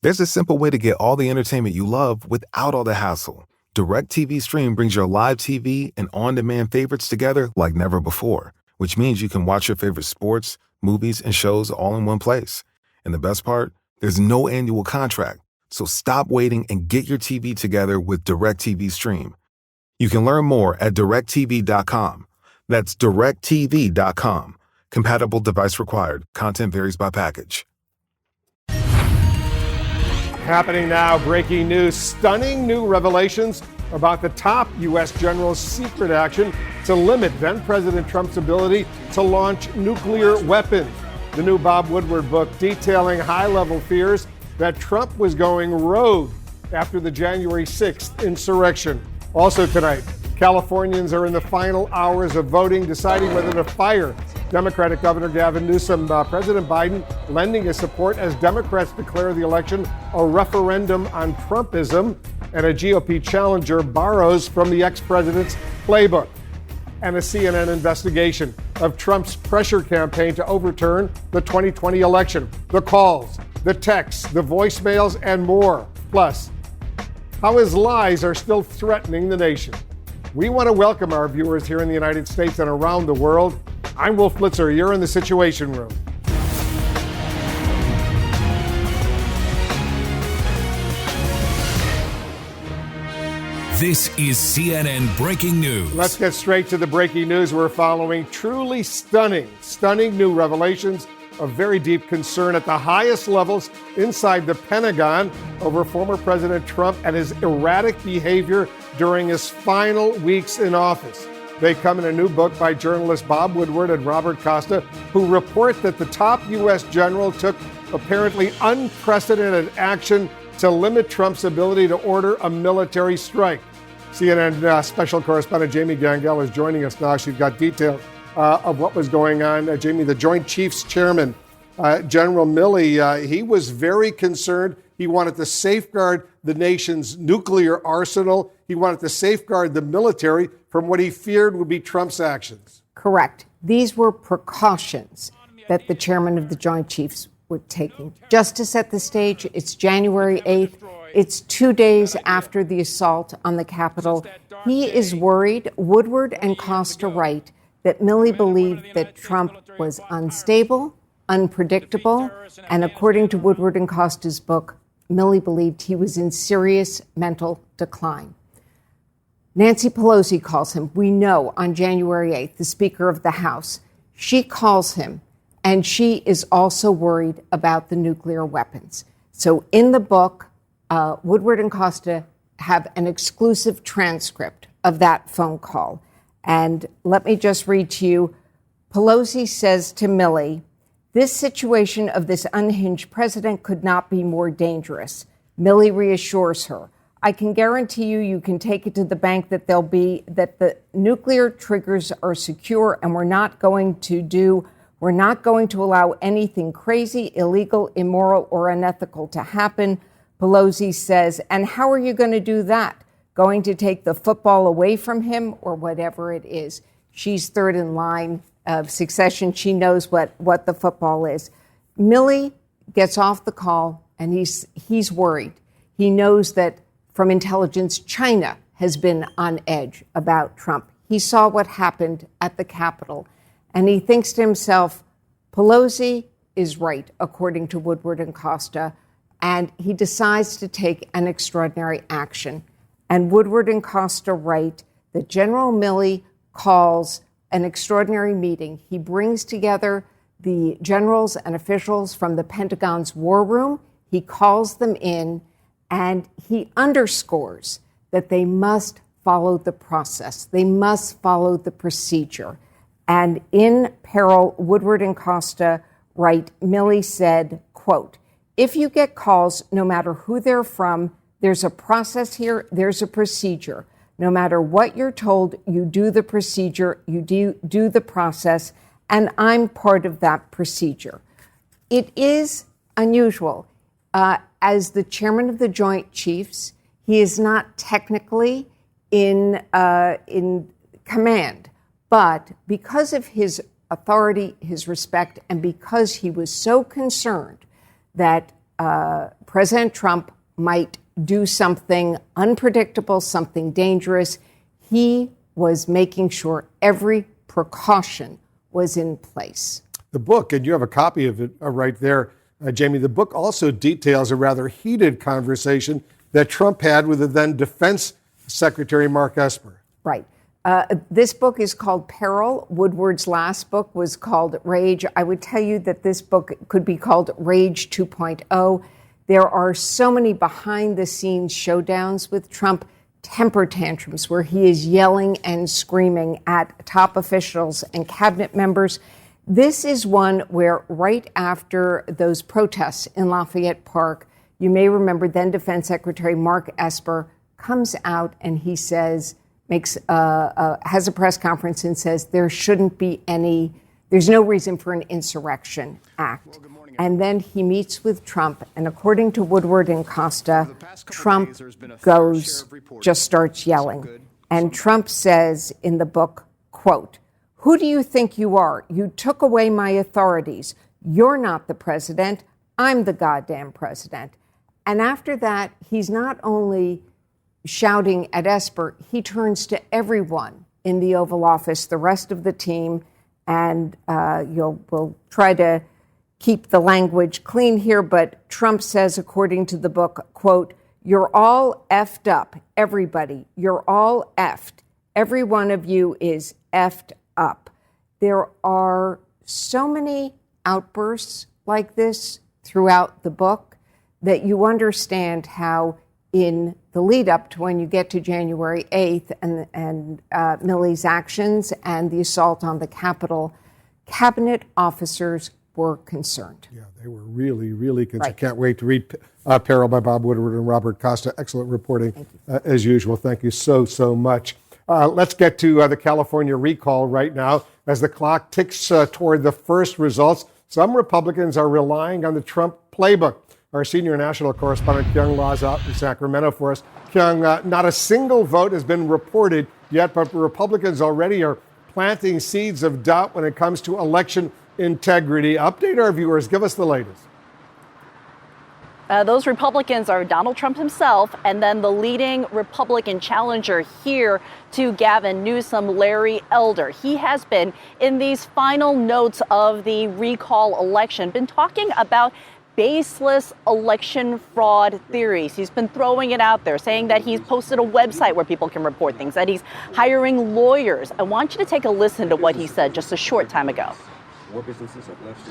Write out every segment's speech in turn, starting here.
There's a simple way to get all the entertainment you love without all the hassle. DirecTV Stream brings your live TV and on-demand favorites together like never before, which means you can watch your favorite sports, movies, and shows all in one place. And the best part? There's no annual contract. So stop waiting and get your TV together with DirecTV Stream. You can learn more at directtv.com. That's directtv.com. Compatible device required. Content varies by package. Happening now, breaking news. Stunning new revelations about the top U.S. general's secret action to limit then-President Trump's ability to launch nuclear weapons. The new Bob Woodward book detailing high-level fears that Trump was going rogue after the January 6th insurrection. Also tonight, Californians are in the final hours of voting, deciding whether to fire Democratic Governor Gavin Newsom. President Biden lending his support as Democrats declare the election a referendum on Trumpism, and a GOP challenger borrows from the ex-president's playbook. And a CNN investigation of Trump's pressure campaign to overturn the 2020 election. The calls, the texts, the voicemails, and more. Plus, how his lies are still threatening the nation. We want to welcome our viewers here in the United States and around the world. I'm Wolf Blitzer. You're in the Situation Room. This is CNN Breaking News. Let's get straight to the breaking news. We're following truly stunning new revelations of very deep concern at the highest levels inside the Pentagon over former President Trump and his erratic behavior during his final weeks in office. They come in a new book by journalists Bob Woodward and Robert Costa, who report that the top U.S. general took apparently unprecedented action to limit Trump's ability to order a military strike. CNN special correspondent Jamie Gangel is joining us now. She's got details of what was going on. Jamie, the Joint Chiefs Chairman, General Milley, he was very concerned. He wanted to safeguard the nation's nuclear arsenal. He wanted to safeguard the military from what he feared would be Trump's actions. Correct. These were precautions that the chairman of the Joint Chiefs were taking. Just to set the stage, it's January 8th. It's 2 days after the assault on the Capitol. He is worried, Woodward and Costa write, that Milley believed that Trump was unstable, unpredictable, and according to Woodward and Costa's book, Milley believed he was in serious mental decline. Nancy Pelosi calls him, we know, on January 8th, the Speaker of the House. She calls him, and she is also worried about the nuclear weapons. So in the book, Woodward and Costa have an exclusive transcript of that phone call. And let me just read to you. Pelosi says to Milley, this situation of this unhinged president could not be more dangerous. Milley reassures her, I can guarantee you can take it to the bank that the nuclear triggers are secure and we're not going to allow anything crazy, illegal, immoral, or unethical to happen. Pelosi says, and how are you going to do that? Going to take the football away from him or whatever it is? She's third in line of succession. She knows what the football is. Milley gets off the call and he's worried. He knows that from intelligence, China has been on edge about Trump. He saw what happened at the Capitol and he thinks to himself, Pelosi is right, according to Woodward and Costa, and he decides to take an extraordinary action. And Woodward and Costa write that General Milley calls an extraordinary meeting. He brings together the generals and officials from the Pentagon's war room. He calls them in, and he underscores that they must follow the process. They must follow the procedure. And in peril, Woodward and Costa write, Milley said, quote, if you get calls, no matter who they're from, there's a process here, there's a procedure. No matter what you're told, you do the procedure, you do the process, and I'm part of that procedure. It is unusual. As the chairman of the Joint Chiefs, he is not technically in command, but because of his authority, his respect, and because he was so concerned that President Trump might do something unpredictable, something dangerous. He was making sure every precaution was in place. The book, and you have a copy of it right there, Jamie, the book also details a rather heated conversation that Trump had with the then Defense Secretary Mark Esper. Right. This book is called Peril. Woodward's last book was called Rage. I would tell you that this book could be called Rage 2.0. There are so many behind-the-scenes showdowns with Trump, temper tantrums where he is yelling and screaming at top officials and cabinet members. This is one where right after those protests in Lafayette Park, you may remember then Defense Secretary Mark Esper comes out and he says, has a press conference and says there's no reason for an insurrection act. And then he meets with Trump, and according to Woodward and Costa, Trump just starts yelling. And Trump says in the book, quote, "Who do you think you are? You took away my authorities. You're not the president. I'm the goddamn president." And after that, he's not only shouting at Esper, he turns to everyone in the Oval Office, the rest of the team, and we'll try to keep the language clean here, but Trump says, according to the book, quote, "You're all effed up, everybody. You're all effed. Every one of you is effed up." There are so many outbursts like this throughout the book that you understand how in the lead up to when you get to January 8th and Milley's actions and the assault on the Capitol, cabinet officers were concerned. Yeah, they were really, really concerned. Right. Can't wait to read Peril by Bob Woodward and Robert Costa. Excellent reporting, as usual. Thank you so much. Let's get to the California recall right now as the clock ticks toward the first results. Some Republicans are relying on the Trump playbook. Our senior national correspondent, Kyung La's out in Sacramento for us. Kyung, not a single vote has been reported yet, but Republicans already are planting seeds of doubt when it comes to election integrity. Update our viewers. Give us the latest. Those Republicans are Donald Trump himself and then the leading Republican challenger here to Gavin Newsom, Larry Elder. He has been, in these final notes of the recall election, been talking about baseless election fraud theories. He's been throwing it out there, saying that he's posted a website where people can report things, that he's hiring lawyers. I want you to take a listen to what he said just a short time ago.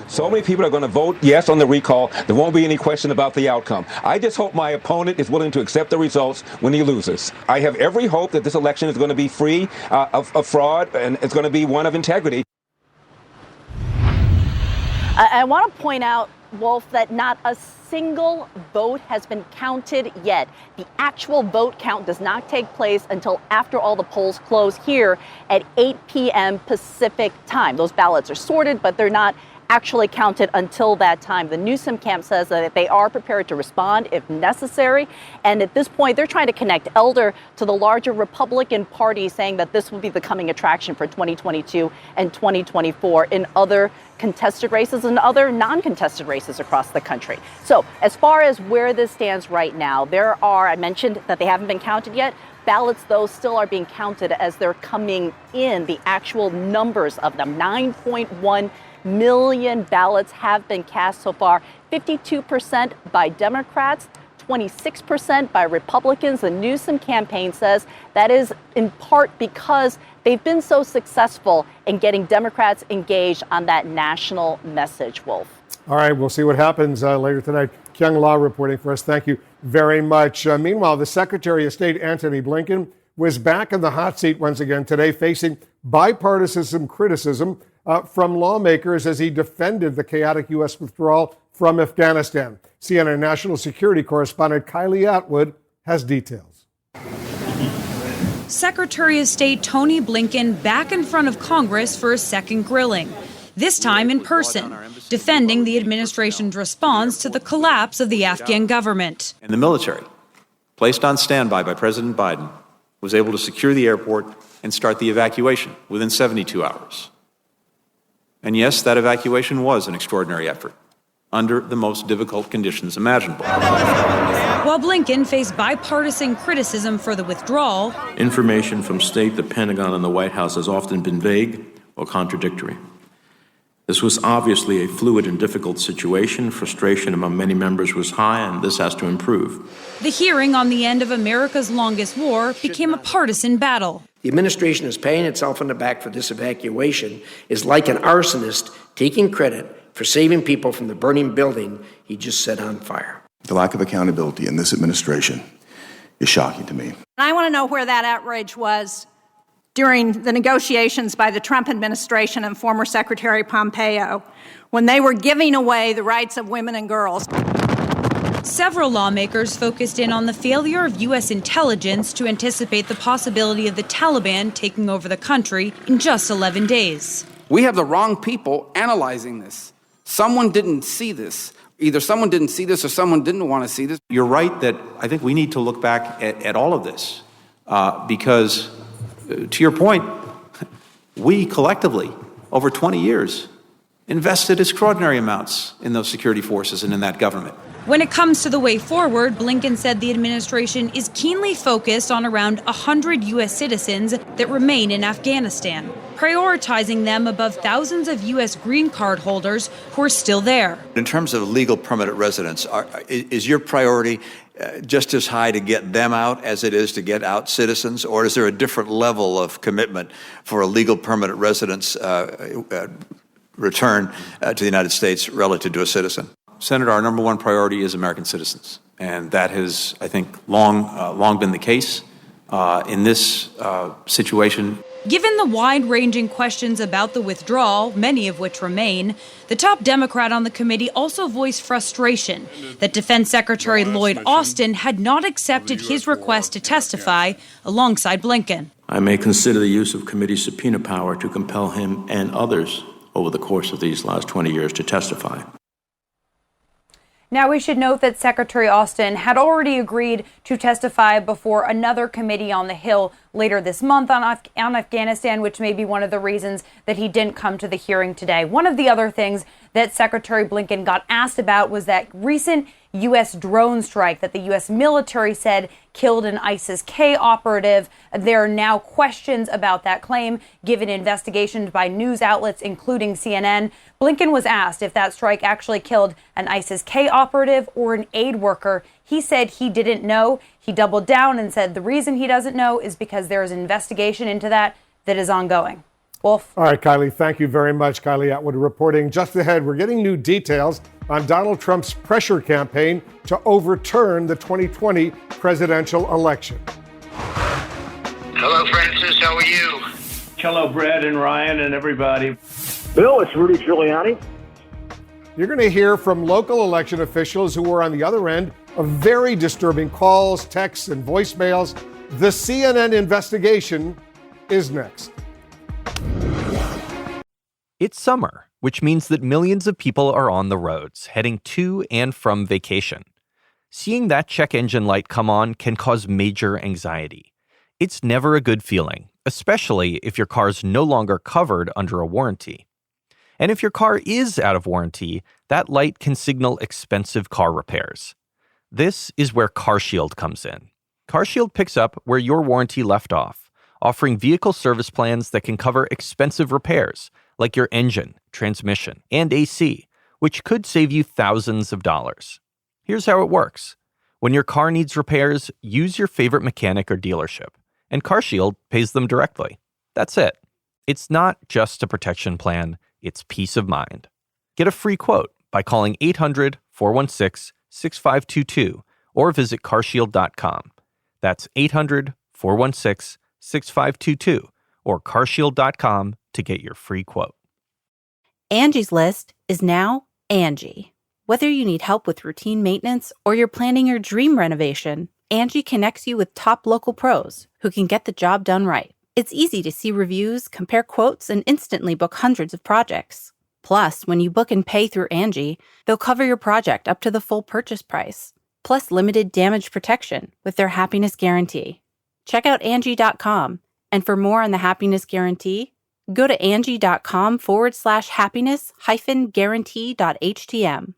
So many people are going to vote yes on the recall. There won't be any question about the outcome. I just hope my opponent is willing to accept the results when he loses. I have every hope that this election is going to be free of fraud and it's going to be one of integrity. I want to point out, Wolf, that not a single vote has been counted yet. The actual vote count does not take place until after all the polls close here at 8 p.m. Pacific time. Those ballots are sorted, but they're not actually counted until that time. The Newsom camp says that they are prepared to respond if necessary. And at this point, they're trying to connect Elder to the larger Republican Party, saying that this will be the coming attraction for 2022 and 2024 in other contested races and other non-contested races across the country. So as far as where this stands right now, I mentioned that they haven't been counted yet. Ballots, though, still are being counted as they're coming in. The actual numbers of them, 9.1 million ballots have been cast so far, 52% by Democrats, 26% by Republicans. The Newsom campaign says that is in part because they've been so successful in getting Democrats engaged on that national message, Wolf. All right, we'll see what happens later tonight. Kyung La reporting for us. Thank you very much. Meanwhile, the Secretary of State, Antony Blinken, was back in the hot seat once again today, facing bipartisan criticism from lawmakers as he defended the chaotic U.S. withdrawal from Afghanistan. CNN national security correspondent Kylie Atwood has details. Secretary of State Tony Blinken back in front of Congress for a second grilling, this time in person, defending the administration's response to the collapse of the Afghan government. And the military, placed on standby by President Biden, was able to secure the airport and start the evacuation within 72 hours. And yes, that evacuation was an extraordinary effort under the most difficult conditions imaginable. While Blinken faced bipartisan criticism for the withdrawal, information from State, the Pentagon, and the White House has often been vague or contradictory. This was obviously a fluid and difficult situation. Frustration among many members was high, and this has to improve. the hearing on the end of America's longest war became a partisan battle. The administration is paying itself on the back for this evacuation is like an arsonist taking credit for saving people from the burning building he just set on fire. The lack of accountability in this administration is shocking to me. I want to know where that outrage was during the negotiations by the Trump administration and former Secretary Pompeo when they were giving away the rights of women and girls. Several lawmakers focused in on the failure of U.S. intelligence to anticipate the possibility of the Taliban taking over the country in just 11 days. We have the wrong people analyzing this. Someone didn't see this. Either someone didn't see this or someone didn't want to see this. You're right that I think we need to look back at all of this because, to your point, we collectively, over 20 years, invested extraordinary amounts in those security forces and in that government. When it comes to the way forward, Blinken said the administration is keenly focused on around 100 U.S. citizens that remain in Afghanistan, prioritizing them above thousands of U.S. green card holders who are still there. In terms of legal permanent residents, is your priority just as high to get them out as it is to get out citizens, or is there a different level of commitment for a legal permanent residence return to the United States relative to a citizen? Senator, our number one priority is American citizens, and that has, I think, long been the case in this situation. Given the wide-ranging questions about the withdrawal, many of which remain, the top Democrat on the committee also voiced frustration that Defense Secretary Lloyd Austin had not accepted his request to testify alongside Blinken. I may consider the use of committee subpoena power to compel him and others over the course of these last 20 years to testify. Now, we should note that Secretary Austin had already agreed to testify before another committee on the Hill later this month on Afghanistan, which may be one of the reasons that he didn't come to the hearing today. One of the other things that Secretary Blinken got asked about was that recent U.S. drone strike that the U.S. military said killed an ISIS-K operative. There are now questions about that claim, given investigations by news outlets, including CNN. Blinken was asked if that strike actually killed an ISIS-K operative or an aid worker. He said he didn't know. He doubled down and said the reason he doesn't know is because there is an investigation into that is ongoing. Wolf. All right, Kylie, thank you very much. Kylie Atwood reporting. Just ahead, we're getting new details on Donald Trump's pressure campaign to overturn the 2020 presidential election. Hello, Francis. How are you? Hello, Brad and Ryan and everybody. Bill, it's Rudy Giuliani. You're going to hear from local election officials who were on the other end of very disturbing calls, texts, and voicemails. The CNN investigation is next. It's summer, which means that millions of people are on the roads, heading to and from vacation. Seeing that check engine light come on can cause major anxiety. It's never a good feeling, especially if your car's no longer covered under a warranty. And if your car is out of warranty, that light can signal expensive car repairs. This is where CarShield comes in. CarShield picks up where your warranty left off, offering vehicle service plans that can cover expensive repairs, like your engine, transmission, and AC, which could save you thousands of dollars. Here's how it works. When your car needs repairs, use your favorite mechanic or dealership, and CarShield pays them directly. That's it. It's not just a protection plan, it's peace of mind. Get a free quote by calling 800-416-6522 or visit carshield.com. That's 800-416-6522 or carshield.com to get your free quote. Angie's List is now Angie. Whether you need help with routine maintenance or you're planning your dream renovation, Angie connects you with top local pros who can get the job done right. It's easy to see reviews, compare quotes, and instantly book hundreds of projects. Plus, when you book and pay through Angie, they'll cover your project up to the full purchase price, plus limited damage protection with their happiness guarantee. Check out Angie.com. And for more on the happiness guarantee, go to Angie.com/happiness-guarantee.htm.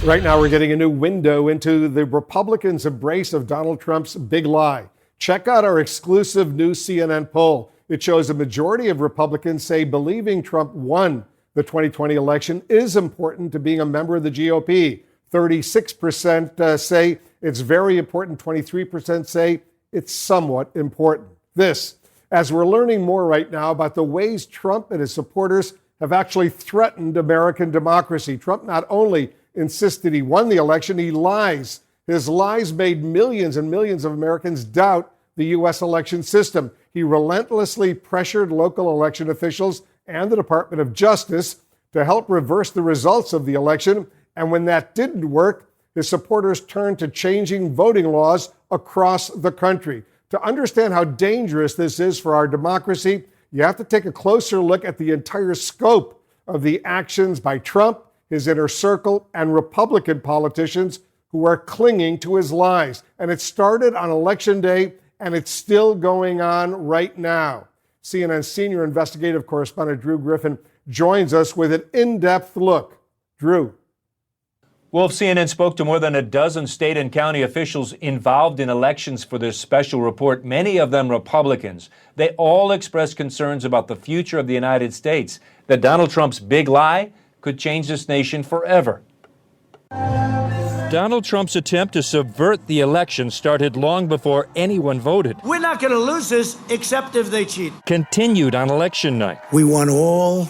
Right now, we're getting a new window into the Republicans' embrace of Donald Trump's big lie. Check out our exclusive new CNN poll. It shows a majority of Republicans say believing Trump won the 2020 election is important to being a member of the GOP. 36% say it's very important. 23% say it's somewhat important. This, as we're learning more right now about the ways Trump and his supporters have actually threatened American democracy. Trump not only insisted he won the election, he lies. His lies made millions and millions of Americans doubt the U.S. election system. He relentlessly pressured local election officials and the Department of Justice to help reverse the results of the election. And when that didn't work, his supporters turned to changing voting laws across the country. To understand how dangerous this is for our democracy, you have to take a closer look at the entire scope of the actions by Trump, his inner circle, and Republican politicians who are clinging to his lies. And it started on Election Day, and it's still going on right now. CNN senior investigative correspondent Drew Griffin joins us with an in-depth look. Drew. Wolf, CNN spoke to more than a dozen state and county officials involved in elections for this special report, many of them Republicans. They all expressed concerns about the future of the United States, that Donald Trump's big lie could change this nation forever. Donald Trump's attempt to subvert the election started long before anyone voted. We're not going to lose this except if they cheat. Continued on election night. We want all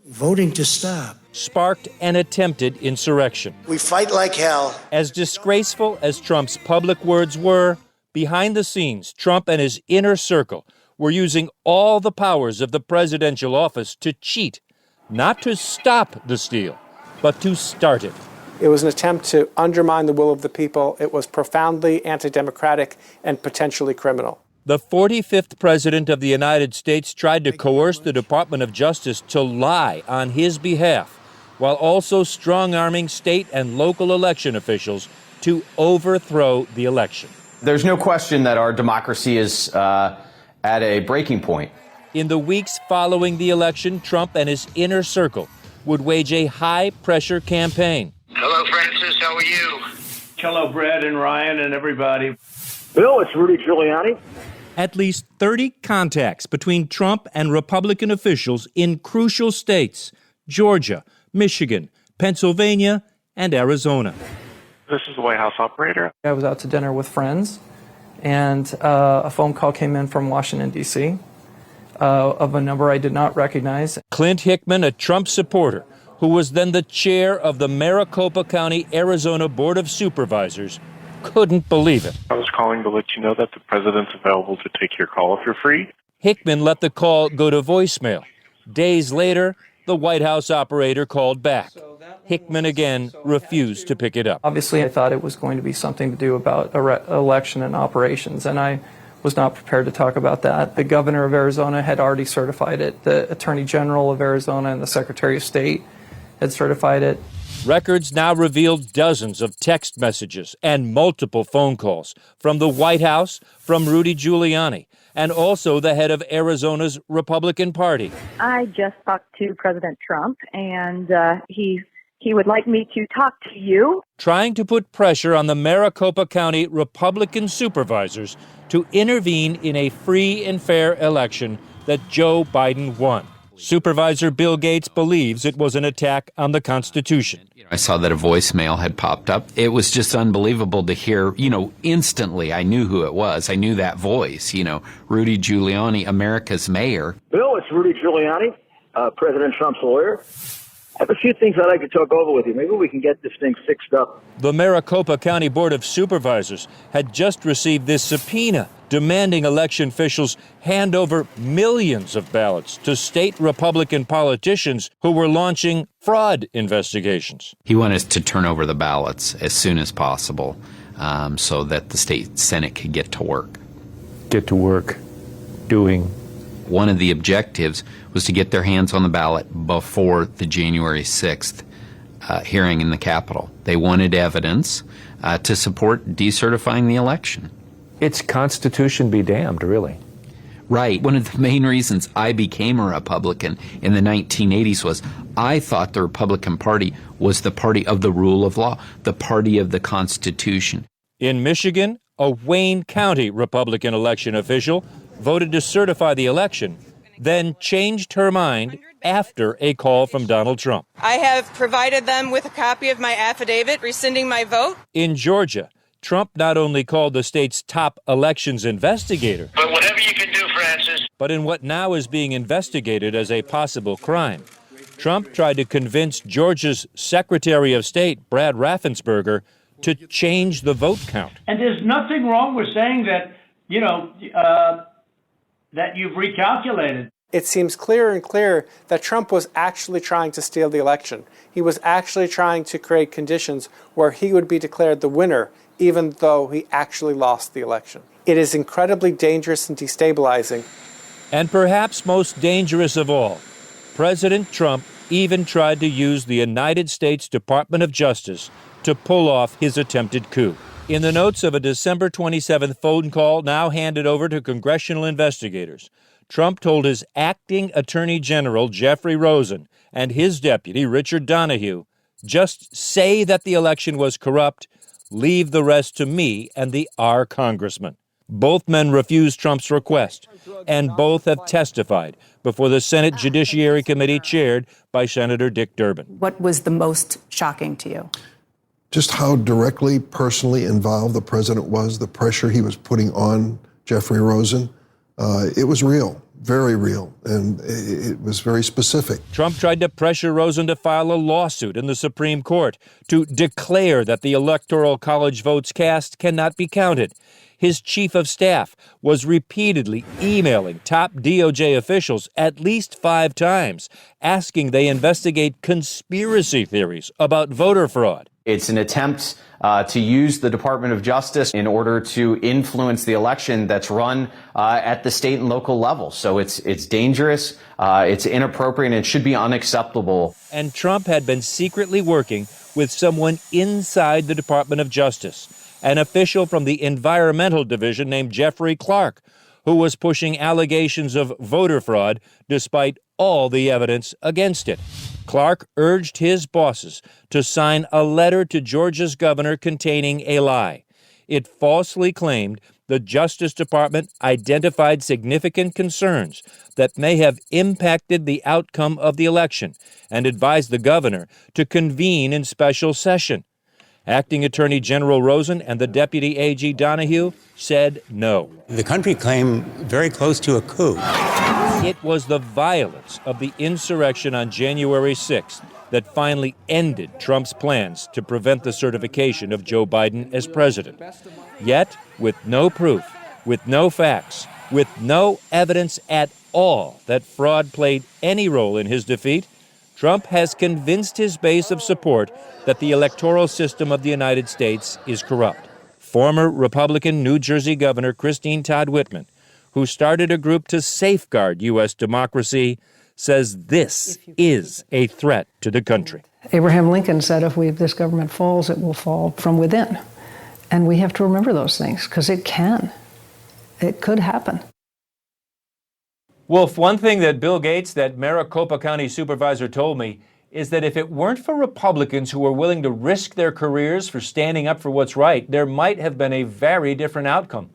voting to stop. Sparked an attempted insurrection. We fight like hell. As disgraceful as Trump's public words were, behind the scenes, Trump and his inner circle were using all the powers of the presidential office to cheat. Not to stop the steal, but to start it. It was an attempt to undermine the will of the people. It was profoundly anti-democratic and potentially criminal. The 45th president of the United States tried to coerce the Department of Justice to lie on his behalf, while also strong-arming state and local election officials to overthrow the election. There's no question that our democracy is at a breaking point. In the weeks following the election, Trump and his inner circle would wage a high-pressure campaign. Hello, Francis. How are you? Hello, Brad and Ryan and everybody. Bill, it's Rudy Giuliani. At least 30 contacts between Trump and Republican officials in crucial states, Georgia, Michigan, Pennsylvania, and Arizona. This is the White House operator. I was out to dinner with friends, and a phone call came in from Washington, D.C., of a number I did not recognize. Clint Hickman, a Trump supporter, who was then the chair of the Maricopa County, Arizona Board of Supervisors, couldn't believe it. I was calling to let you know that the president's available to take your call if you're free. Hickman let the call go to voicemail. Days later, the White House operator called back. Hickman again refused to pick it up. Obviously, I thought it was going to be something to do about election and operations, and I was not prepared to talk about that. The governor of Arizona had already certified it. The attorney general of Arizona and the secretary of state had certified it. Records now reveal dozens of text messages and multiple phone calls from the White House, from Rudy Giuliani, and also the head of Arizona's Republican Party. I just talked to President Trump, and he would like me to talk to you. Trying to put pressure on the Maricopa County Republican supervisors to intervene in a free and fair election that Joe Biden won. Supervisor Bill Gates believes it was an attack on the Constitution. I saw that a voicemail had popped up. It was just unbelievable to hear, instantly I knew who it was. I knew that voice, Rudy Giuliani, America's mayor. Bill, it's Rudy Giuliani, President Trump's lawyer. I have a few things I'd like to talk over with you. Maybe we can get this thing fixed up. The Maricopa County Board of Supervisors had just received this subpoena demanding election officials hand over millions of ballots to state Republican politicians who were launching fraud investigations. He wanted to turn over the ballots as soon as possible so that the state Senate could get to work. Get to work doing. One of the objectives was to get their hands on the ballot before the January 6th hearing in the Capitol. They wanted evidence to support decertifying the election. It's Constitution be damned, really. right. One of the main reasons I became a Republican in the 1980s was I thought the Republican Party was the party of the rule of law, the party of the Constitution. In Michigan, a Wayne County Republican election official voted to certify the election, then changed her mind after a call from Donald Trump. I have provided them with a copy of my affidavit rescinding my vote. In Georgia, Trump not only called the state's top elections investigator, But whatever you can do, Francis. but in what now is being investigated as a possible crime, Trump tried to convince Georgia's Secretary of State, Brad Raffensperger, to change the vote count. And there's nothing wrong with saying that, that you've recalculated. It seems clearer and clearer that Trump was actually trying to steal the election. He was actually trying to create conditions where he would be declared the winner, even though he actually lost the election. It is incredibly dangerous and destabilizing. And perhaps most dangerous of all, President Trump even tried to use the United States Department of Justice to pull off his attempted coup. In the notes of a December 27th phone call now handed over to congressional investigators, Trump told his acting Attorney General, Jeffrey Rosen, and his deputy, Richard Donahue, just say that the election was corrupt, leave the rest to me and our congressman. Both men refused Trump's request, and both have testified before the Senate Judiciary Committee chaired by Senator Dick Durbin. What was the most shocking to you? Just how directly, personally involved the president was, the pressure he was putting on Jeffrey Rosen. It was real, very real, and it was very specific. Trump tried to pressure Rosen to file a lawsuit in the Supreme Court to declare that the Electoral College votes cast cannot be counted. His chief of staff was repeatedly emailing top DOJ officials at least 5 times, asking they investigate conspiracy theories about voter fraud. It's an attempt to use the Department of Justice in order to influence the election that's run at the state and local level. So it's dangerous, it's inappropriate, and it should be unacceptable. And Trump had been secretly working with someone inside the Department of Justice, an official from the Environmental Division named Jeffrey Clark, who was pushing allegations of voter fraud despite all the evidence against it. Clark urged his bosses to sign a letter to Georgia's governor containing a lie. It falsely claimed the Justice Department identified significant concerns that may have impacted the outcome of the election and advised the governor to convene in special session. Acting Attorney General Rosen and the Deputy AG Donahue said no. The country came very close to a coup. It was the violence of the insurrection on January 6th that finally ended Trump's plans to prevent the certification of Joe Biden as president. Yet, with no proof, with no facts, with no evidence at all that fraud played any role in his defeat, Trump has convinced his base of support that the electoral system of the United States is corrupt. Former Republican New Jersey Governor Christine Todd Whitman, who started a group to safeguard U.S. democracy, says this is a threat to the country. Abraham Lincoln said if this government falls, it will fall from within. And we have to remember those things because it could happen. Wolf, one thing that Bill Gates, that Maricopa County supervisor, told me is that if it weren't for Republicans who were willing to risk their careers for standing up for what's right, there might have been a very different outcome.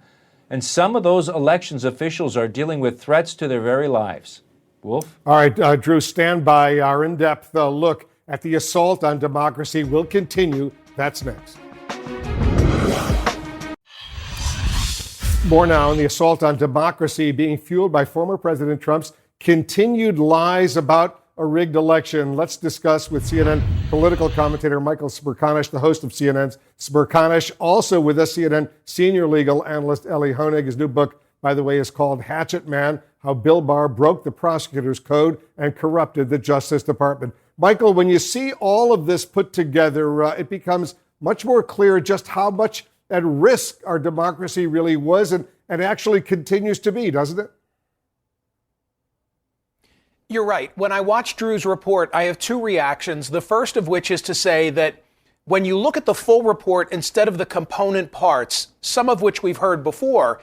And some of those elections officials are dealing with threats to their very lives. Wolf? All right, Drew, stand by. Our in-depth look at the assault on democracy will continue. That's next. More now on the assault on democracy being fueled by former President Trump's continued lies about a rigged election. Let's discuss with CNN political commentator Michael Smerconish, the host of CNN's Smerconish. Also with us, CNN senior legal analyst Elie Honig. His new book, by the way, is called Hatchet Man, How Bill Barr Broke the Prosecutor's Code and Corrupted the Justice Department. Michael, when you see all of this put together, it becomes much more clear just how much at risk our democracy really was and actually continues to be, doesn't it? You're right. When I watched Drew's report, I have 2 reactions. The first of which is to say that when you look at the full report instead of the component parts, some of which we've heard before,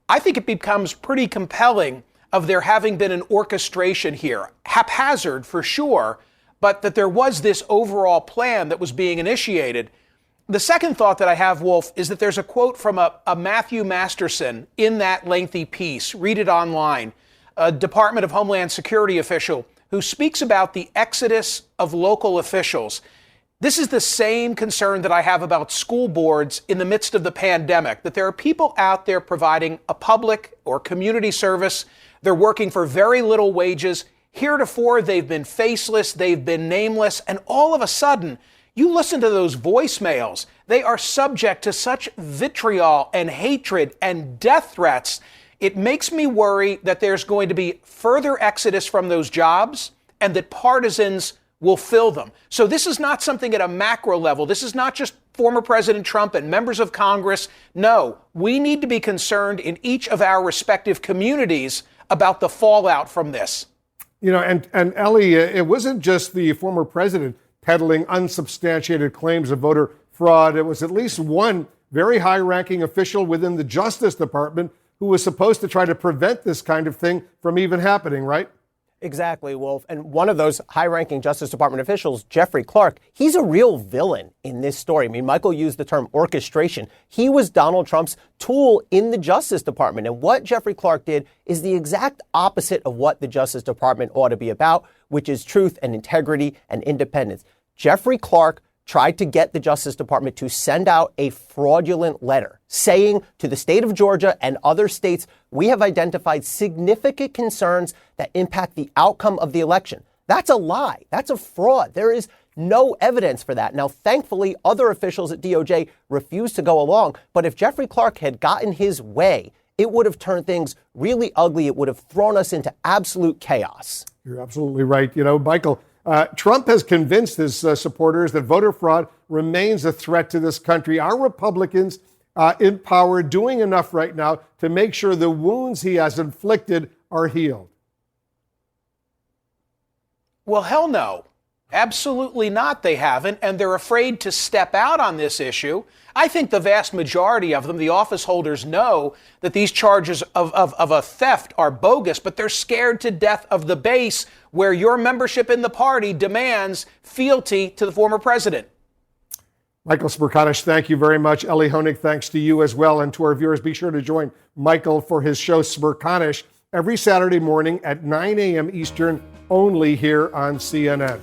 I think it becomes pretty compelling of there having been an orchestration here, haphazard for sure, but that there was this overall plan that was being initiated. The second thought that I have, Wolf, is that there's a quote from a Matthew Masterson in that lengthy piece. Read it online. A Department of Homeland Security official who speaks about the exodus of local officials. This is the same concern that I have about school boards in the midst of the pandemic, that there are people out there providing a public or community service. They're working for very little wages. Heretofore, they've been faceless, they've been nameless, and all of a sudden, you listen to those voicemails. They are subject to such vitriol and hatred and death threats. It makes me worry that there's going to be further exodus from those jobs and that partisans will fill them. So this is not something at a macro level. This is not just former President Trump and members of Congress. No, we need to be concerned in each of our respective communities about the fallout from this. You know, and Ellie, it wasn't just the former president peddling unsubstantiated claims of voter fraud. It was at least one very high-ranking official within the Justice Department who was supposed to try to prevent this kind of thing from even happening, right? Exactly, Wolf. And one of those high-ranking Justice Department officials, Jeffrey Clark, he's a real villain in this story. I mean, Michael used the term orchestration. He was Donald Trump's tool in the Justice Department. And what Jeffrey Clark did is the exact opposite of what the Justice Department ought to be about, which is truth and integrity and independence. Jeffrey Clark tried to get the Justice Department to send out a fraudulent letter saying to the state of Georgia and other states, we have identified significant concerns that impact the outcome of the election. That's a lie. That's a fraud. There is no evidence for that. Now, thankfully, other officials at DOJ refused to go along. But if Jeffrey Clark had gotten his way, it would have turned things really ugly. It would have thrown us into absolute chaos. You're absolutely right. You know, Michael, Trump has convinced his supporters that voter fraud remains a threat to this country. Are Republicans in power doing enough right now to make sure the wounds he has inflicted are healed? Well, hell no. Absolutely not. They haven't, and they're afraid to step out on this issue. I think the vast majority of them, the office holders, know that these charges of a theft are bogus, but they're scared to death of the base where your membership in the party demands fealty to the former president. Michael Smerconish, thank you very much. Ellie Honig, thanks to you as well. And to our viewers, be sure to join Michael for his show Smerconish every Saturday morning at 9 a.m. Eastern, only here on CNN.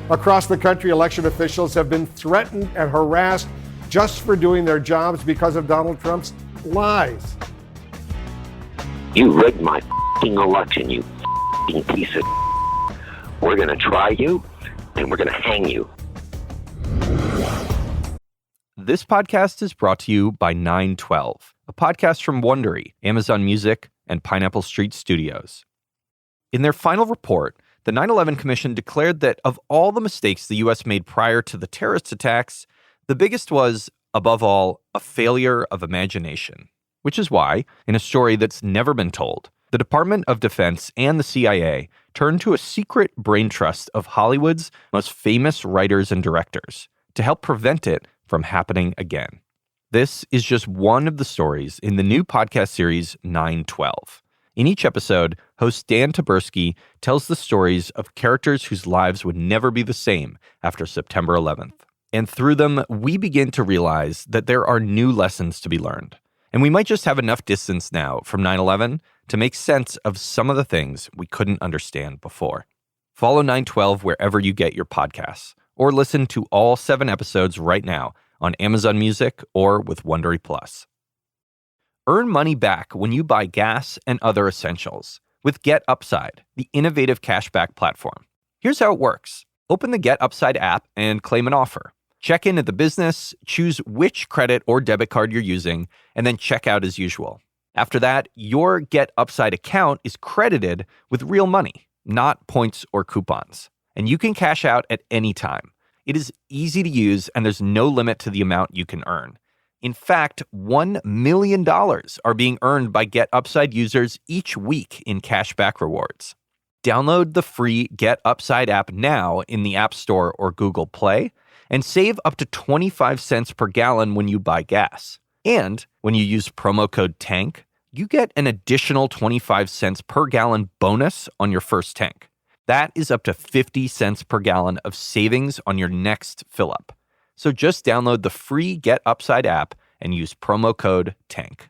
Across the country, election officials have been threatened and harassed just for doing their jobs because of Donald Trump's lies. You rigged my election, you piece of. We're going to try you, and we're going to hang you. This podcast is brought to you by 912, a podcast from Wondery, Amazon Music, and Pineapple Street Studios. In their final report, the 9/11 Commission declared that of all the mistakes the U.S. made prior to the terrorist attacks, the biggest was, above all, a failure of imagination. Which is why, in a story that's never been told, the Department of Defense and the CIA turned to a secret brain trust of Hollywood's most famous writers and directors to help prevent it from happening again. This is just one of the stories in the new podcast series 912. In each episode, host Dan Taberski tells the stories of characters whose lives would never be the same after September 11th. And through them, we begin to realize that there are new lessons to be learned. And we might just have enough distance now from 9/11 to make sense of some of the things we couldn't understand before. Follow 912 wherever you get your podcasts, or listen to all 7 episodes right now on Amazon Music or with Wondery Plus. Earn money back when you buy gas and other essentials with Get Upside, the innovative cashback platform. Here's how it works. Open the Get Upside app and claim an offer. Check in at the business, choose which credit or debit card you're using, and then check out as usual. After that, your Get Upside account is credited with real money, not points or coupons. And you can cash out at any time. It is easy to use, and there's no limit to the amount you can earn. In fact, $1 million are being earned by Get Upside users each week in cashback rewards. Download the free Get Upside app now in the App Store or Google Play and save up to 25 cents per gallon when you buy gas. And when you use promo code TANK, you get an additional 25 cents per gallon bonus on your first tank. That is up to 50 cents per gallon of savings on your next fill up. So just download the free Get Upside app and use promo code TANK.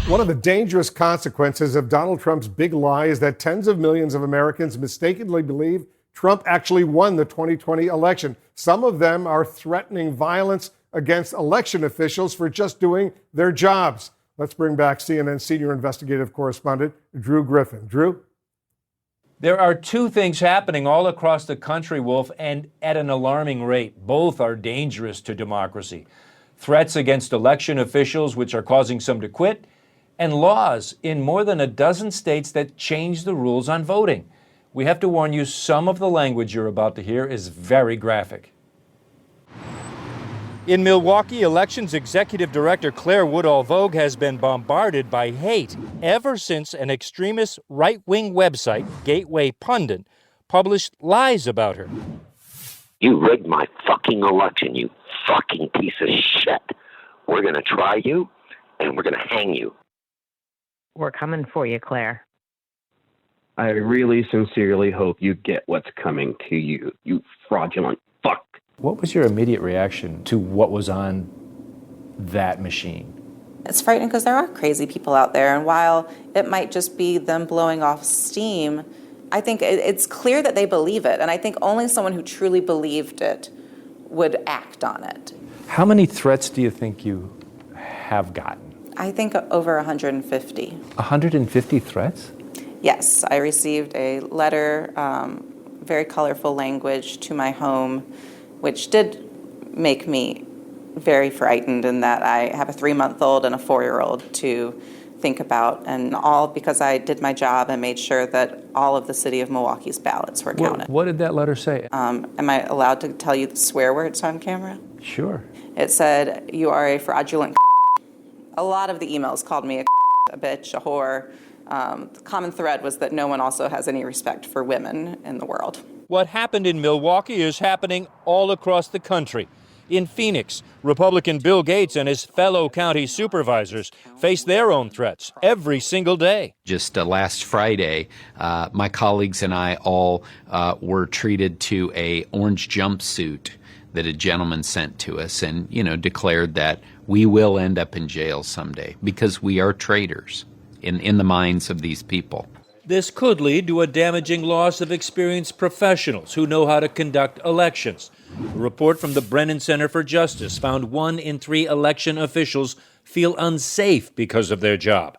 One of the dangerous consequences of Donald Trump's big lie is that tens of millions of Americans mistakenly believe Trump actually won the 2020 election. Some of them are threatening violence against election officials for just doing their jobs. Let's bring back CNN senior investigative correspondent Drew Griffin. Drew? There are two things happening all across the country, Wolf, and at an alarming rate. Both are dangerous to democracy. Threats against election officials, which are causing some to quit, and laws in more than a dozen states that change the rules on voting. We have to warn you, some of the language you're about to hear is very graphic. In Milwaukee, Elections Executive Director Claire Woodall-Vogue has been bombarded by hate ever since an extremist right-wing website, Gateway Pundit, published lies about her. You rigged my fucking election, you fucking piece of shit. We're going to try you, and we're going to hang you. We're coming for you, Claire. I really sincerely hope you get what's coming to you, you fraudulent fuck. What was your immediate reaction to what was on that machine? It's frightening because there are crazy people out there, and while it might just be them blowing off steam, I think it's clear that they believe it, and I think only someone who truly believed it would act on it. How many threats do you think you have gotten? I think over 150. 150 threats? Yes, I received a letter, very colorful language to my home, which did make me very frightened in that I have a 3-month-old and a 4-year-old to think about, and all because I did my job and made sure that all of the city of Milwaukee's ballots were counted. What did that letter say? Am I allowed to tell you the swear words on camera? Sure. It said, "You are a fraudulent." A lot of the emails called me a bitch, a whore. The common thread was that no one also has any respect for women in the world. What happened in Milwaukee is happening all across the country. In Phoenix, Republican Bill Gates and his fellow county supervisors face their own threats every single day. Just last Friday, my colleagues and I all were treated to a orange jumpsuit that a gentleman sent to us and, declared that we will end up in jail someday because we are traitors in the minds of these people. This could lead to a damaging loss of experienced professionals who know how to conduct elections. A report from the Brennan Center for Justice found 1 in 3 election officials feel unsafe because of their job.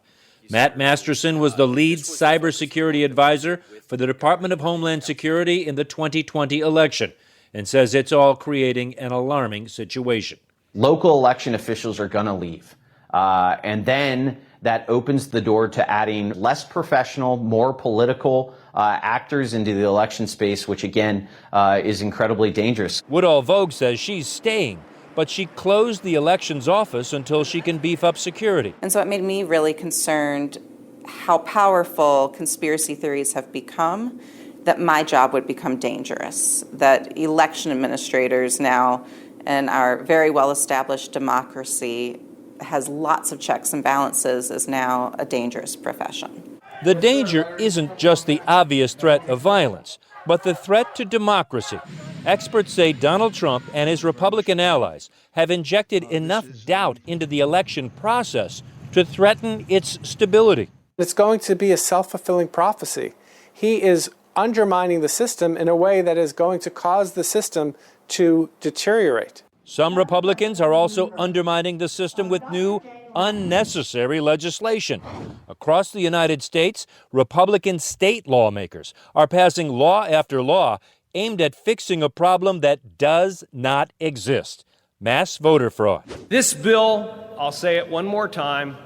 Matt Masterson was the lead cybersecurity advisor for the Department of Homeland Security in the 2020 election and says it's all creating an alarming situation. Local election officials are going to leave. And then that opens the door to adding less professional, more political actors into the election space, which again is incredibly dangerous. Woodall-Vogue says she's staying, but she closed the elections office until she can beef up security. And so it made me really concerned how powerful conspiracy theories have become, that my job would become dangerous, that election administrators now in our very well-established democracy has lots of checks and balances is now a dangerous profession. The danger isn't just the obvious threat of violence, but the threat to democracy. Experts say Donald Trump and his Republican allies have injected enough doubt into the election process to threaten its stability. It's going to be a self-fulfilling prophecy. He is undermining the system in a way that is going to cause the system to deteriorate. Some Republicans are also undermining the system with new, unnecessary legislation. Across the United States, Republican state lawmakers are passing law after law aimed at fixing a problem that does not exist: mass voter fraud. This bill, I'll say it one more time,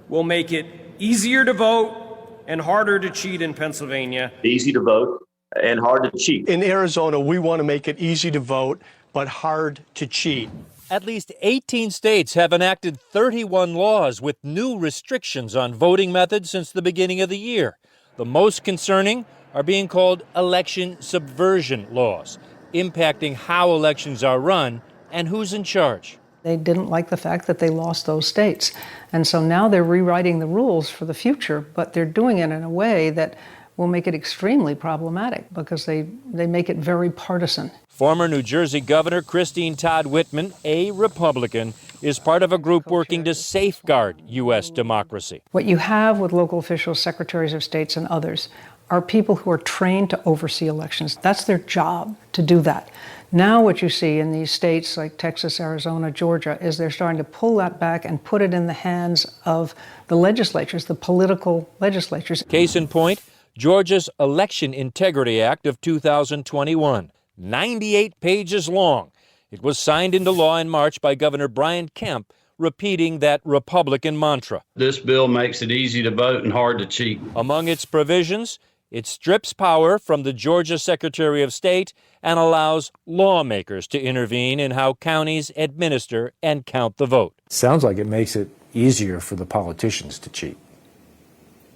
will make it easier to vote and harder to cheat in Pennsylvania. Easy to vote and hard to cheat. In Arizona, we want to make it easy to vote, but hard to cheat. At least 18 states have enacted 31 laws with new restrictions on voting methods since the beginning of the year. The most concerning are being called election subversion laws, impacting how elections are run and who's in charge. They didn't like the fact that they lost those states. And so now they're rewriting the rules for the future, but they're doing it in a way that will make it extremely problematic because they make it very partisan. Former New Jersey Governor Christine Todd Whitman, a Republican, is part of a group working to safeguard U.S. democracy. What you have with local officials, secretaries of states, and others are people who are trained to oversee elections. That's their job, to do that. Now what you see in these states like Texas, Arizona, Georgia, is they're starting to pull that back and put it in the hands of the legislatures, the political legislatures. Case in point, Georgia's Election Integrity Act of 2021, 98 pages long. It was signed into law in March by Governor Brian Kemp, repeating that Republican mantra. This bill makes it easy to vote and hard to cheat. Among its provisions, it strips power from the Georgia Secretary of State and allows lawmakers to intervene in how counties administer and count the vote. Sounds like it makes it easier for the politicians to cheat.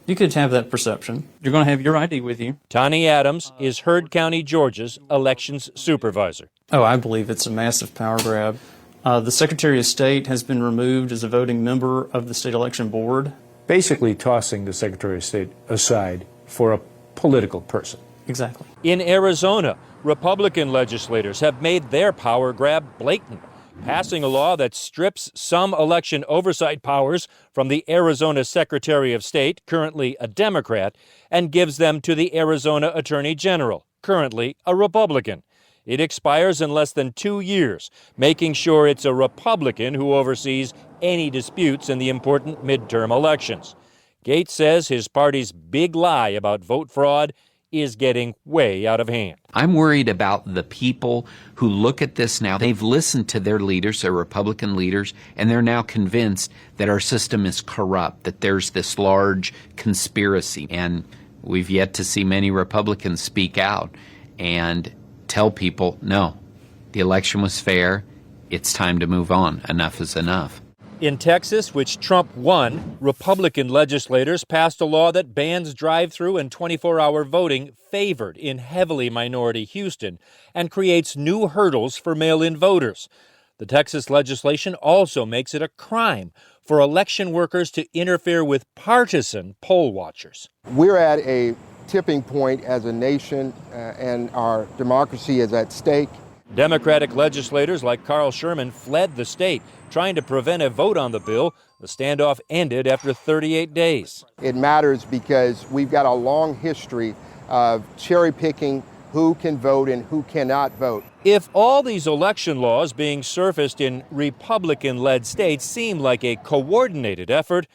You could have that perception. You're going to have your ID with you. Tani Adams is Heard County, Georgia's elections supervisor. Oh, I believe it's a massive power grab. The Secretary of State has been removed as a voting member of the State Election Board. Basically tossing the Secretary of State aside for a political person. Exactly. In Arizona, Republican legislators have made their power grab blatant, passing a law that strips some election oversight powers from the Arizona Secretary of State, currently a Democrat, and gives them to the Arizona Attorney General, currently a Republican. It expires in less than 2 years, making sure it's a Republican who oversees any disputes in the important midterm elections. Gates says his party's big lie about vote fraud is getting way out of hand. I'm worried about the people who look at this now. They've listened to their leaders, their Republican leaders, and they're now convinced that our system is corrupt, that there's this large conspiracy. And we've yet to see many Republicans speak out and tell people, no, the election was fair. It's time to move on. Enough is enough. In Texas, which Trump won, Republican legislators passed a law that bans drive-through and 24-hour voting favored in heavily minority Houston and creates new hurdles for mail-in voters. The Texas legislation also makes it a crime for election workers to interfere with partisan poll watchers. We're at a tipping point as a nation, and our democracy is at stake. Democratic legislators like Carl Sherman fled the state, trying to prevent a vote on the bill. The standoff ended after 38 days. It matters because we've got a long history of cherry-picking who can vote and who cannot vote. If all these election laws being surfaced in Republican-led states seem like a coordinated effort,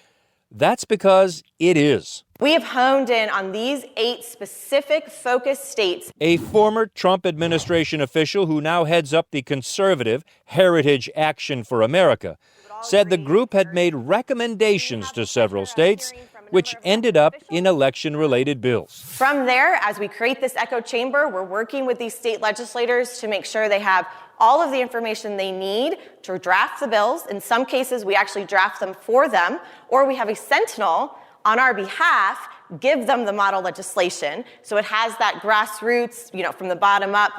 that's because it is. We have honed in on these 8 specific focus states. A former Trump administration official who now heads up the conservative Heritage Action for America said the group had made recommendations to several states, which ended up in election-related bills. From there, as we create this echo chamber, we're working with these state legislators to make sure they have all of the information they need to draft the bills. In some cases, we actually draft them for them, or we have a sentinel on our behalf give them the model legislation. So it has that grassroots, from the bottom up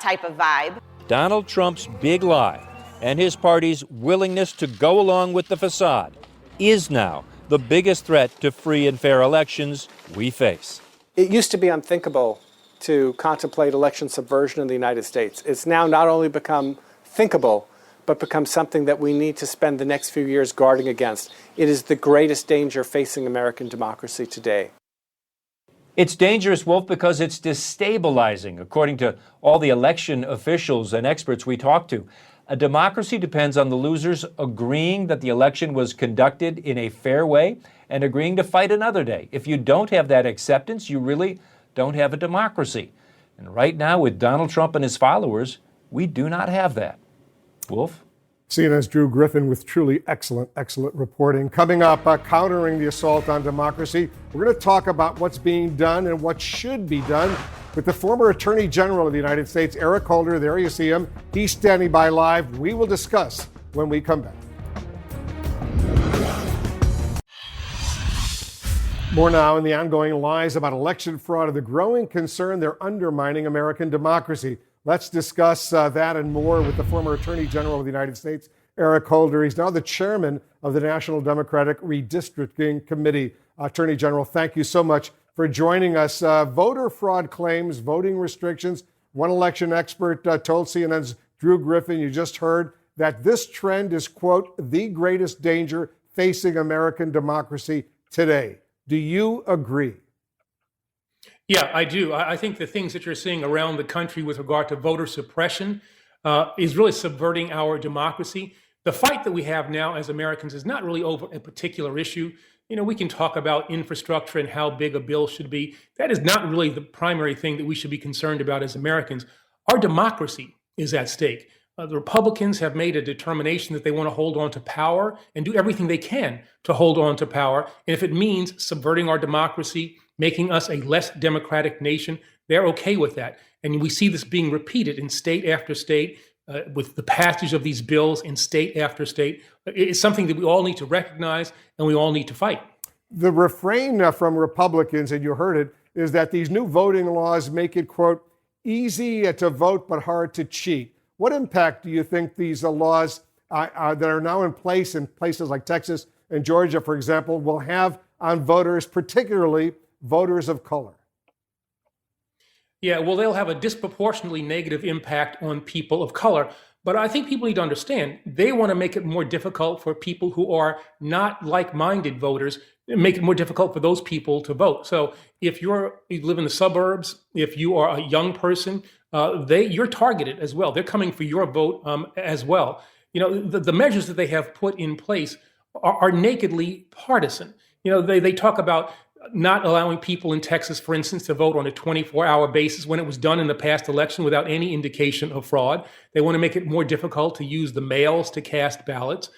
type of vibe. Donald Trump's big lie and his party's willingness to go along with the facade is now the biggest threat to free and fair elections we face. It used to be unthinkable to contemplate election subversion in the United States. It's now not only become thinkable, but become something that we need to spend the next few years guarding against. It is the greatest danger facing American democracy today. It's dangerous, Wolf, because it's destabilizing, according to all the election officials and experts we talk to. A democracy depends on the losers agreeing that the election was conducted in a fair way and agreeing to fight another day. If you don't have that acceptance, you really don't have a democracy. And right now, with Donald Trump and his followers, we do not have that. Wolf? CNN's Drew Griffin with truly excellent reporting. Coming up, countering the assault on democracy, we're going to talk about what's being done and what should be done with the former Attorney General of the United States, Eric Holder. There you see him. He's standing by live. We will discuss when we come back. More now in the ongoing lies about election fraud and the growing concern they're undermining American democracy. Let's discuss that and more with the former Attorney General of the United States, Eric Holder. He's now the chairman of the National Democratic Redistricting Committee. Attorney General, thank you so much for joining us. Voter fraud claims, voting restrictions. One election expert told CNN's Drew Griffin, you just heard, that this trend is, quote, the greatest danger facing American democracy today. Do you agree? Yeah, I do. I think the things that you're seeing around the country with regard to voter suppression is really subverting our democracy. The fight that we have now as Americans is not really over a particular issue. You know, we can talk about infrastructure and how big a bill should be. That is not really the primary thing that we should be concerned about as Americans. Our democracy is at stake. The Republicans have made a determination that they want to hold on to power and do everything they can to hold on to power. And if it means subverting our democracy, making us a less democratic nation, they're okay with that. And we see this being repeated in state after state with the passage of these bills in state after state. It's something that we all need to recognize and we all need to fight. The refrain from Republicans, and you heard it, is that these new voting laws make it, quote, easy to vote but hard to cheat. What impact do you think these laws that are now in place in places like Texas and Georgia, for example, will have on voters, particularly voters of color? Yeah, well, they'll have a disproportionately negative impact on people of color. But I think people need to understand they want to make it more difficult for people who are not like-minded voters, make it more difficult for those people to vote. So if you live in the suburbs, if you are a young person, you're targeted as well. They're coming for your vote as well. You know, the measures that they have put in place are nakedly partisan. You know, they talk about not allowing people in Texas, for instance, to vote on a 24-hour basis when it was done in the past election without any indication of fraud. They want to make it more difficult to use the mails to cast ballots.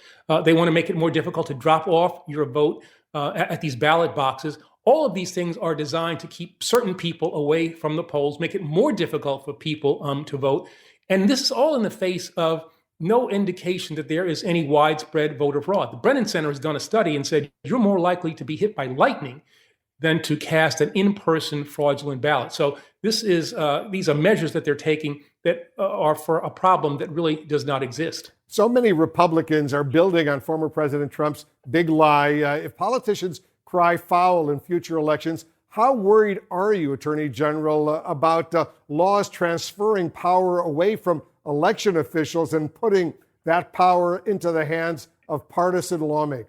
They want to make it more difficult to drop off your vote at these ballot boxes. All of these things are designed to keep certain people away from the polls, make it more difficult for people to vote. And this is all in the face of no indication that there is any widespread voter fraud. The Brennan Center has done a study and said you're more likely to be hit by lightning than to cast an in-person fraudulent ballot. So these are measures that they're taking that are for a problem that really does not exist. So many Republicans are building on former President Trump's big lie. If politicians cry foul in future elections, how worried are you, Attorney General, about laws transferring power away from election officials and putting that power into the hands of partisan lawmakers?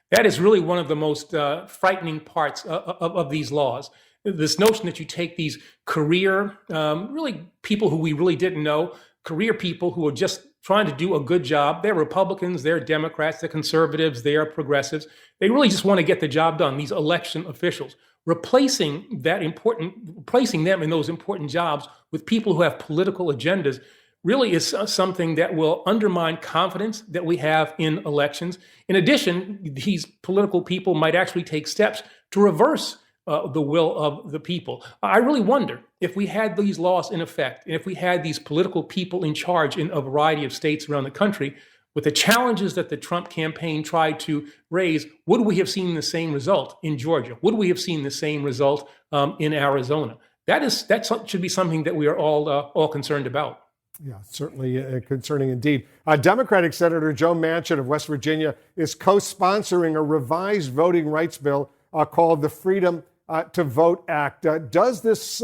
That is really one of the most frightening parts of these laws. This notion that you take these career, really people who we really didn't know, career people who are just trying to do a good job. They're Republicans, they're Democrats, they're conservatives, they're progressives. They really just want to get the job done, these election officials. Replacing them in those important jobs with people who have political agendas really is something that will undermine confidence that we have in elections. In addition, these political people might actually take steps to reverse the will of the people. I really wonder if we had these laws in effect, and if we had these political people in charge in a variety of states around the country, with the challenges that the Trump campaign tried to raise, would we have seen the same result in Georgia? Would we have seen the same result in Arizona? That should be something that we are all concerned about. Yeah, certainly concerning indeed. Democratic Senator Joe Manchin of West Virginia is co-sponsoring a revised voting rights bill called the Freedom to Vote Act. Does this,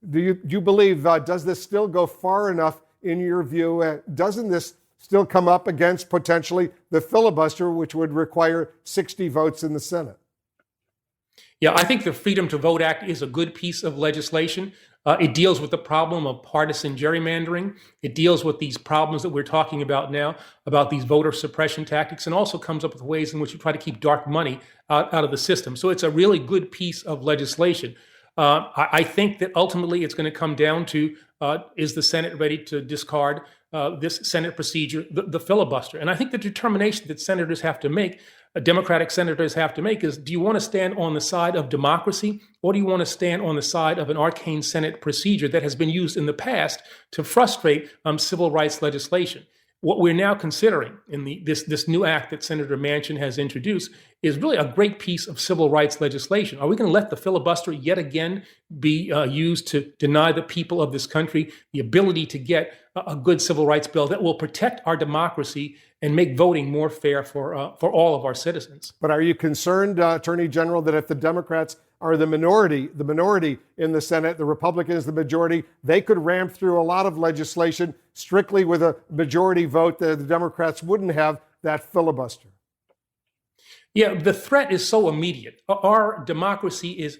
do you believe, does this still go far enough in your view? Doesn't this still come up against potentially the filibuster, which would require 60 votes in the Senate? Yeah, I think the Freedom to Vote Act is a good piece of legislation. It deals with the problem of partisan gerrymandering. It deals with these problems that we're talking about now, about these voter suppression tactics, and also comes up with ways in which you try to keep dark money out of the system. So it's a really good piece of legislation. I think that ultimately it's going to come down to, is the Senate ready to discard this Senate procedure, the filibuster? And I think the determination that senators have to make, Democratic senators have to make, is do you want to stand on the side of democracy, or do you want to stand on the side of an arcane Senate procedure that has been used in the past to frustrate civil rights legislation? What we're now considering in this new act that Senator Manchin has introduced is really a great piece of civil rights legislation. Are we going to let the filibuster yet again be used to deny the people of this country the ability to get a good civil rights bill that will protect our democracy and make voting more fair for all of our citizens? But are you concerned, Attorney General, that if the Democrats are the minority in the Senate, the Republicans the majority, they could ram through a lot of legislation strictly with a majority vote that the Democrats wouldn't have that filibuster? Yeah, the threat is so immediate. Our democracy is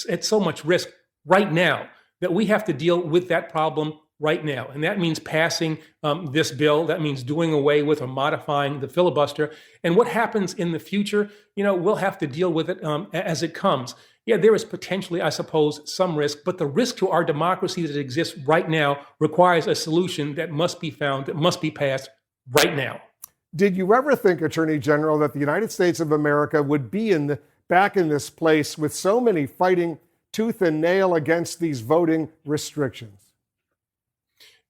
at so much risk right now that we have to deal with that problem right now. And that means passing this bill. That means doing away with or modifying the filibuster. And what happens in the future, we'll have to deal with it as it comes. Yeah, there is potentially, I suppose, some risk, but the risk to our democracy that exists right now requires a solution that must be found, that must be passed right now. Did you ever think, Attorney General, that the United States of America would be back in this place with so many fighting tooth and nail against these voting restrictions?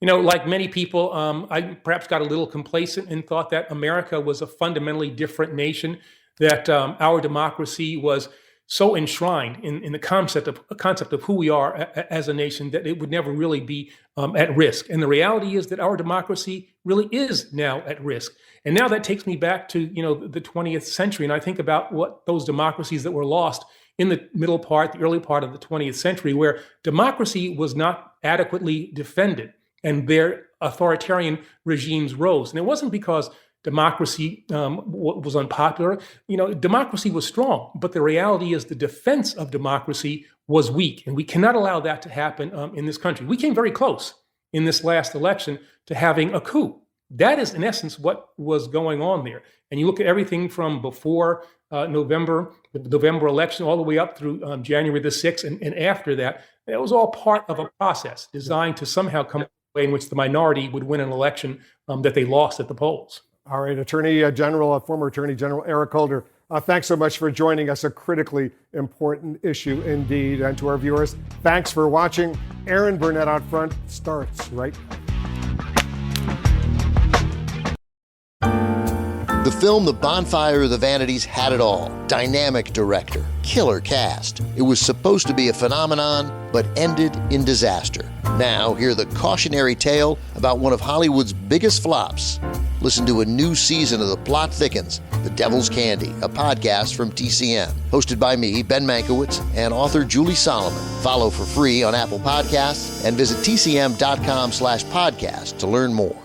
Like many people, I perhaps got a little complacent and thought that America was a fundamentally different nation, that our democracy was so enshrined in the concept of who we are as a nation that it would never really be at risk. And the reality is that our democracy really is now at risk. And now that takes me back to the 20th century, and I think about what those democracies that were lost in the the early part of the 20th century, where democracy was not adequately defended and their authoritarian regimes rose. And it wasn't because democracy was unpopular. Democracy was strong, but the reality is the defense of democracy was weak, and we cannot allow that to happen in this country. We came very close in this last election to having a coup. That is, in essence, what was going on there. And you look at everything from before the November election all the way up through January the 6th, and after that, it was all part of a process designed to somehow come up with a way in which the minority would win an election that they lost at the polls. All right, former Attorney General Eric Holder, thanks so much for joining us. A critically important issue indeed. And to our viewers, thanks for watching. Aaron Burnett Out Front starts right now. The film The Bonfire of the Vanities had it all. Dynamic director, killer cast. It was supposed to be a phenomenon, but ended in disaster. Now, hear the cautionary tale about one of Hollywood's biggest flops. Listen to a new season of The Plot Thickens, The Devil's Candy, a podcast from TCM. Hosted by me, Ben Mankiewicz, and author Julie Solomon. Follow for free on Apple Podcasts and visit tcm.com/podcast to learn more.